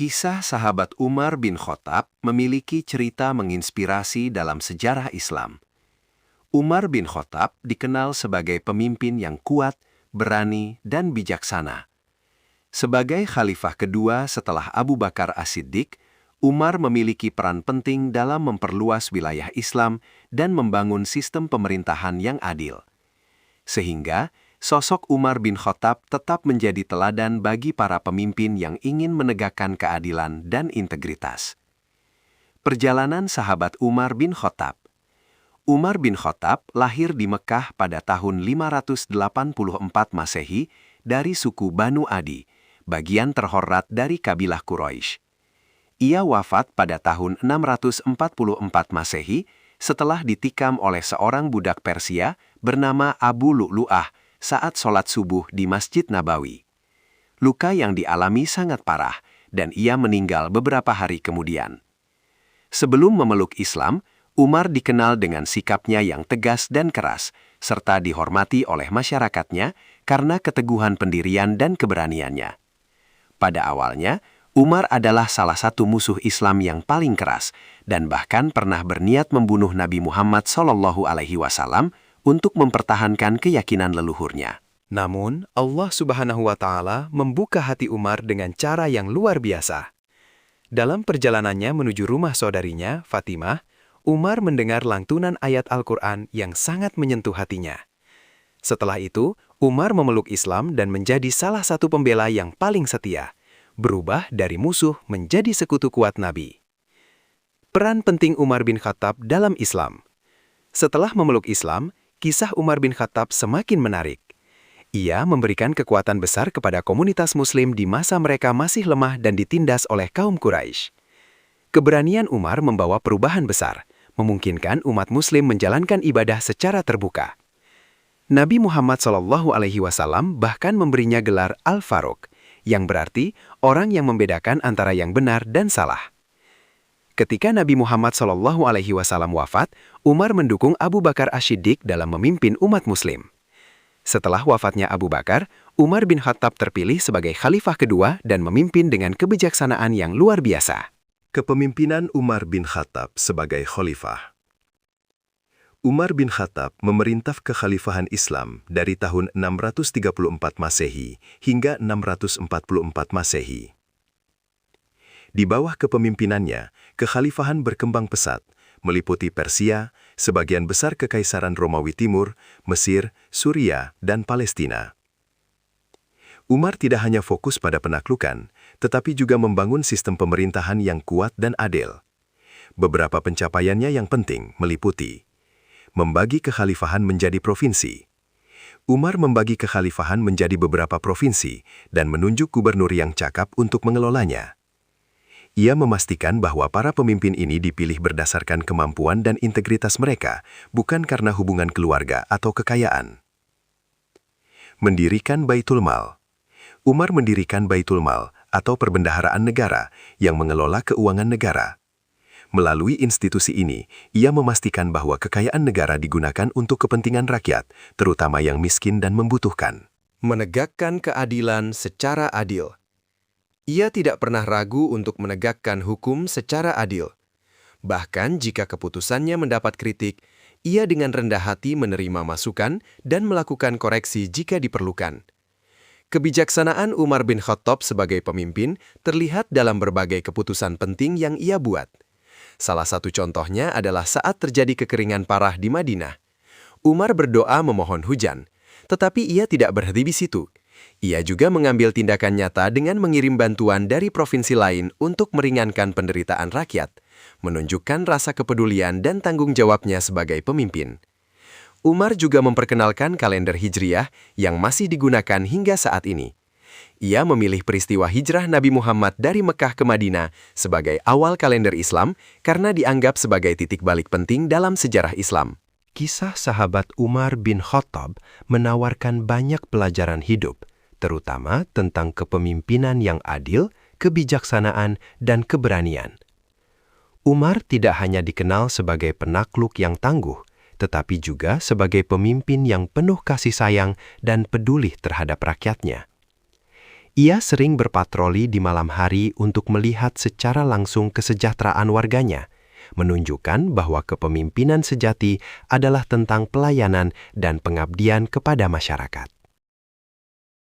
Kisah sahabat Umar bin Khattab memiliki cerita menginspirasi dalam sejarah Islam. Umar bin Khattab dikenal sebagai pemimpin yang kuat, berani, dan bijaksana. Sebagai khalifah kedua setelah Abu Bakar As-Siddiq, Umar memiliki peran penting dalam memperluas wilayah Islam dan membangun sistem pemerintahan yang adil. Sehingga, sosok Umar bin Khattab tetap menjadi teladan bagi para pemimpin yang ingin menegakkan keadilan dan integritas. Perjalanan sahabat Umar bin Khattab. Umar bin Khattab lahir di Mekah pada tahun 584 Masehi dari suku Banu Adi, bagian terhormat dari kabilah Quraisy. Ia wafat pada tahun 644 Masehi setelah ditikam oleh seorang budak Persia bernama Abu Lu'lu'ah saat sholat subuh di Masjid Nabawi. Luka yang dialami sangat parah, dan ia meninggal beberapa hari kemudian. Sebelum memeluk Islam, Umar dikenal dengan sikapnya yang tegas dan keras, serta dihormati oleh masyarakatnya karena keteguhan pendirian dan keberaniannya. Pada awalnya, Umar adalah salah satu musuh Islam yang paling keras, dan bahkan pernah berniat membunuh Nabi Muhammad SAW untuk mempertahankan keyakinan leluhurnya. Namun, Allah Subhanahu wa Ta'ala membuka hati Umar dengan cara yang luar biasa. Dalam perjalanannya menuju rumah saudarinya, Fatimah, Umar mendengar lantunan ayat Al-Quran yang sangat menyentuh hatinya. Setelah itu, Umar memeluk Islam dan menjadi salah satu pembela yang paling setia, berubah dari musuh menjadi sekutu kuat Nabi. Peran penting Umar bin Khattab dalam Islam. Setelah memeluk Islam, kisah Umar bin Khattab semakin menarik. Ia memberikan kekuatan besar kepada komunitas Muslim di masa mereka masih lemah dan ditindas oleh kaum Quraisy. Keberanian Umar membawa perubahan besar, memungkinkan umat Muslim menjalankan ibadah secara terbuka. Nabi Muhammad SAW bahkan memberinya gelar Al-Faruq, yang berarti orang yang membedakan antara yang benar dan salah. Ketika Nabi Muhammad SAW wafat, Umar mendukung Abu Bakar As-Siddiq dalam memimpin umat Muslim. Setelah wafatnya Abu Bakar, Umar bin Khattab terpilih sebagai khalifah kedua dan memimpin dengan kebijaksanaan yang luar biasa. Kepemimpinan Umar bin Khattab sebagai khalifah. Umar bin Khattab memerintah kekhalifahan Islam dari tahun 634 Masehi hingga 644 Masehi. Di bawah kepemimpinannya, kekhalifahan berkembang pesat, meliputi Persia, sebagian besar Kekaisaran Romawi Timur, Mesir, Suriah, dan Palestina. Umar tidak hanya fokus pada penaklukan, tetapi juga membangun sistem pemerintahan yang kuat dan adil. Beberapa pencapaiannya yang penting meliputi membagi kekhalifahan menjadi provinsi. Umar membagi kekhalifahan menjadi beberapa provinsi dan menunjuk gubernur yang cakap untuk mengelolanya. Ia memastikan bahwa para pemimpin ini dipilih berdasarkan kemampuan dan integritas mereka, bukan karena hubungan keluarga atau kekayaan. Mendirikan Baitul Mal. Umar mendirikan Baitul Mal atau perbendaharaan negara yang mengelola keuangan negara. Melalui institusi ini, ia memastikan bahwa kekayaan negara digunakan untuk kepentingan rakyat, terutama yang miskin dan membutuhkan. Menegakkan keadilan secara adil. Ia tidak pernah ragu untuk menegakkan hukum secara adil. Bahkan jika keputusannya mendapat kritik, ia dengan rendah hati menerima masukan dan melakukan koreksi jika diperlukan. Kebijaksanaan Umar bin Khattab sebagai pemimpin terlihat dalam berbagai keputusan penting yang ia buat. Salah satu contohnya adalah saat terjadi kekeringan parah di Madinah. Umar berdoa memohon hujan, tetapi ia tidak berhenti di situ. Ia juga mengambil tindakan nyata dengan mengirim bantuan dari provinsi lain untuk meringankan penderitaan rakyat, menunjukkan rasa kepedulian dan tanggung jawabnya sebagai pemimpin. Umar juga memperkenalkan kalender Hijriah yang masih digunakan hingga saat ini. Ia memilih peristiwa hijrah Nabi Muhammad dari Mekah ke Madinah sebagai awal kalender Islam karena dianggap sebagai titik balik penting dalam sejarah Islam. Kisah sahabat Umar bin Khattab menawarkan banyak pelajaran hidup, terutama tentang kepemimpinan yang adil, kebijaksanaan, dan keberanian. Umar tidak hanya dikenal sebagai penakluk yang tangguh, tetapi juga sebagai pemimpin yang penuh kasih sayang dan peduli terhadap rakyatnya. Ia sering berpatroli di malam hari untuk melihat secara langsung kesejahteraan warganya, menunjukkan bahwa kepemimpinan sejati adalah tentang pelayanan dan pengabdian kepada masyarakat.